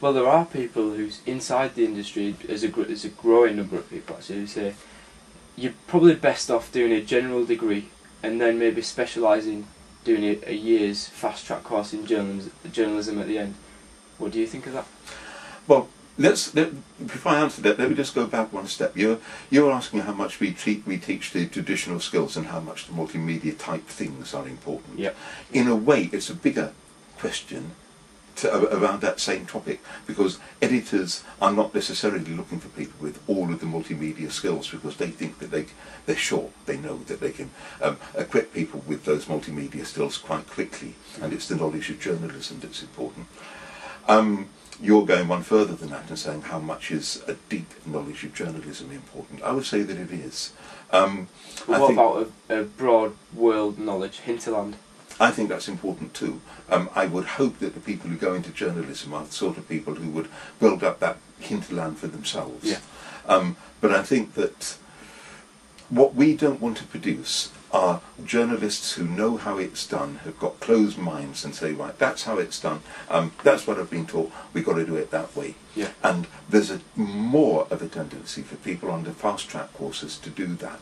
Well, there are people who's inside the industry, as a growing number of people actually, who say you're probably best off doing a general degree and then maybe specialising, doing a year's fast track course in journalism at the end. What do you think of that? Well, before I answer that, let me just go back one step. You're asking how much we teach the traditional skills and how much the multimedia type things are important. Yep. In a way, it's a bigger question around that same topic, because editors are not necessarily looking for people with all of the multimedia skills, because they think that they're sure they know that they can equip people with those multimedia skills quite quickly, and it's the knowledge of journalism that's important. You're going one further than that and saying how much is a deep knowledge of journalism important. I would say that it is. What about a broad world knowledge, hinterland? I think that's important too. I would hope that the people who go into journalism are the sort of people who would build up that hinterland for themselves. Yeah. But I think that what we don't want to produce are journalists who know how it's done, have got closed minds and say, right, that's how it's done, that's what I've been taught, we've got to do it that way. Yeah. And there's more of a tendency for people on the fast track courses to do that.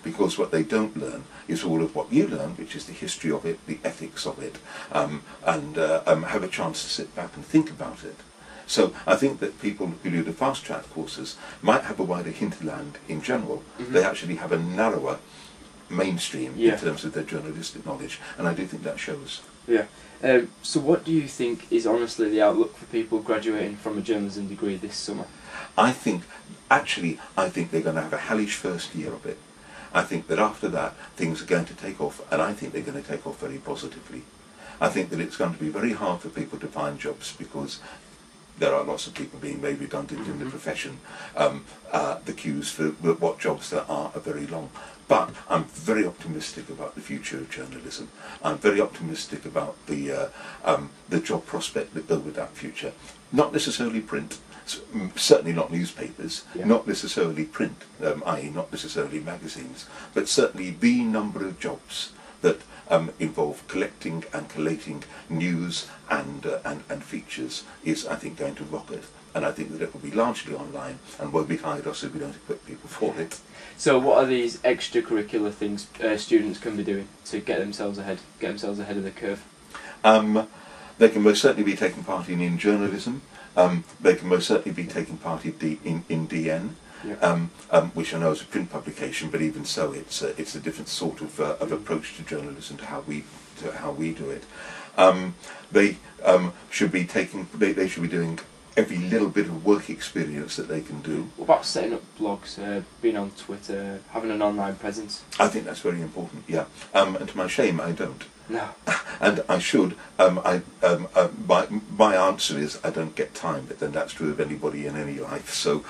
Because what they don't learn is all of what you learn, which is the history of it, the ethics of it, and have a chance to sit back and think about it. So I think that people who do the fast track courses might have a wider hinterland in general. Mm-hmm. They actually have a narrower mainstream in terms of their journalistic knowledge, and I do think that shows. Yeah. So what do you think is honestly the outlook for people graduating from a journalism degree this summer? I think they're going to have a hellish first year of it. I think that after that things are going to take off, and I think they're going to take off very positively. I think that it's going to be very hard for people to find jobs because there are lots of people being made redundant in the profession. The queues for what jobs there are very long. But I'm very optimistic about the future of journalism. I'm very optimistic about the job prospect that go with that future. Not necessarily print, certainly not newspapers, not necessarily print, i.e. not necessarily magazines, but certainly the number of jobs that involve collecting and collating news and features is, I think, going to rocket. And I think that it will be largely online and won't be hired us if we don't equip people for it. So what are these extracurricular things students can be doing to get themselves ahead of the curve? They can most certainly be taking part in journalism. They can most certainly be taking part in DN, which I know is a print publication, but even so, it's a different sort of approach to journalism, to how we do it. They should be doing every little bit of work experience that they can do. What about setting up blogs, being on Twitter, having an online presence? I think that's very important, yeah. And to my shame, I don't. No. And I should. My answer is I don't get time, but then that's true of anybody in any life, so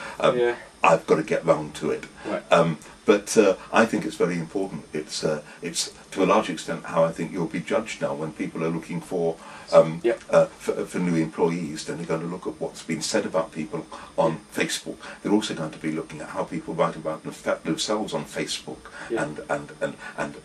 I've got to get round to it. Right. But I think it's very important. It's to a large extent how I think you'll be judged now when people are looking for new employees. Then they're going to look at what's been said about people on Facebook. They're also going to be looking at how people write about themselves on Facebook and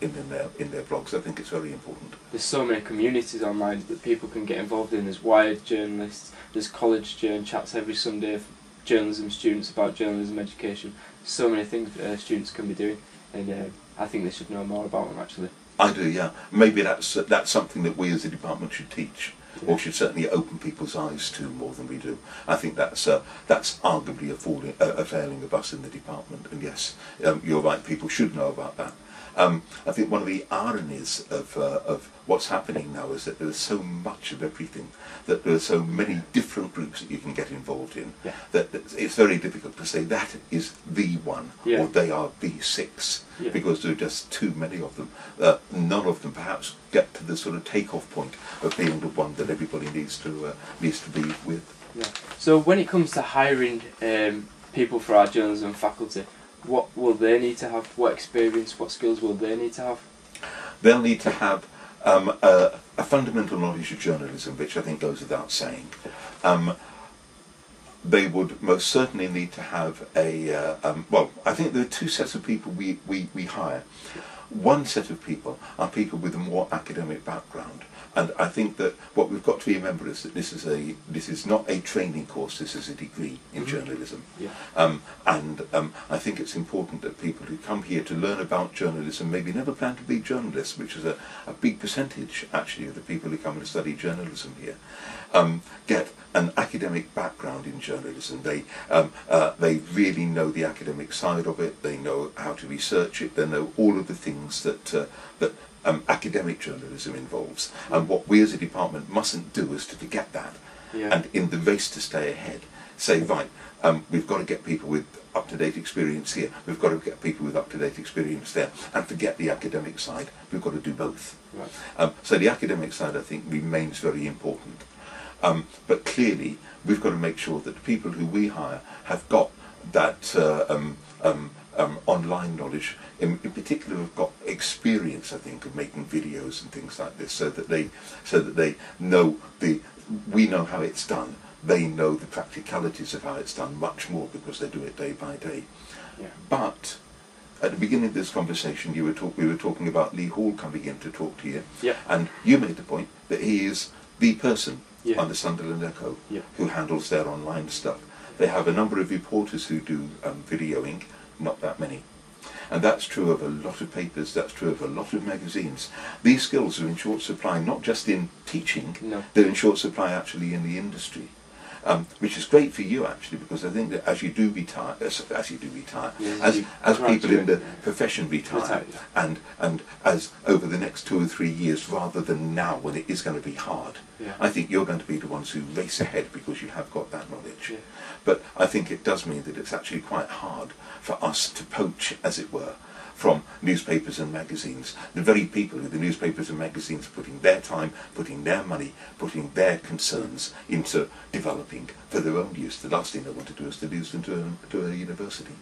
in their blogs. I think it's very important. There's so many communities online that people can get involved in. There's Wired journalists, there's college chats every Sunday for journalism students about journalism education. So many things students can be doing, and I think they should know more about them actually. I do, yeah.Maybe that's something that we as a department should teach, or should certainly open people's eyes to more than we do. I think that's arguably a failing of us in the department. And yes, you're right. People should know about that. I think one of the ironies of what's happening now is that there's so much of everything, that there are so many different groups that you can get involved in, that it's very difficult to say that is the one, or they are the six, because there are just too many of them. None of them perhaps get to the sort of take-off point of being the one that everybody needs to be with. Yeah. So when it comes to hiring people for our journalism faculty, what will they need to have? What experience, what skills will they need to have? They'll need to have a fundamental knowledge of journalism, which I think goes without saying. They would most certainly need to have well, I think there are two sets of people we hire. One set of people are people with a more academic background, And I think that what we've got to remember is that this is not a training course, this is a degree in journalism. Yeah. I think it's important that people who come here to learn about journalism maybe never plan to be journalists, which is a big percentage actually of the people who come to study journalism here, get an academic background in journalism. They really know the academic side of it, they know how to research it, they know all of the things that academic journalism involves. And what we as a department mustn't do is to forget that. Yeah. And in the race to stay ahead, say, right, we've got to get people with up-to-date experience here, we've got to get people with up-to-date experience there, and forget the academic side. We've got to do both. Right. So the academic side, I think, remains very important. But clearly, we've got to make sure that the people who we hire have got that online knowledge, in particular have got experience, I think, of making videos and things like this, so that they know we know how it's done. They know the practicalities of how it's done much more because they do it day by day. Yeah. But at the beginning of this conversation, we were talking about Lee Hall coming in to talk to you, Yeah. and you made the point that he is the person Yeah. on the Sunderland Echo Yeah. who handles their online stuff. They have a number of reporters who do videoing, not that many. And that's true of a lot of papers, that's true of a lot of magazines. These skills are in short supply, not just in teaching, No. they're in short supply actually in the industry. Which is great for you actually, because I think that as you do retire, as people in the profession retire, and as over the next 2 or 3 years, rather than now when it is going to be hard, Yeah. I think you're going to be the ones who race ahead because you have got that knowledge. Yeah. But I think it does mean that it's actually quite hard for us to poach, as it were, from newspapers and magazines. The very people who the newspapers and magazines are putting their time, putting their money, putting their concerns into developing for their own use. The last thing they want to do is to lose them to a university.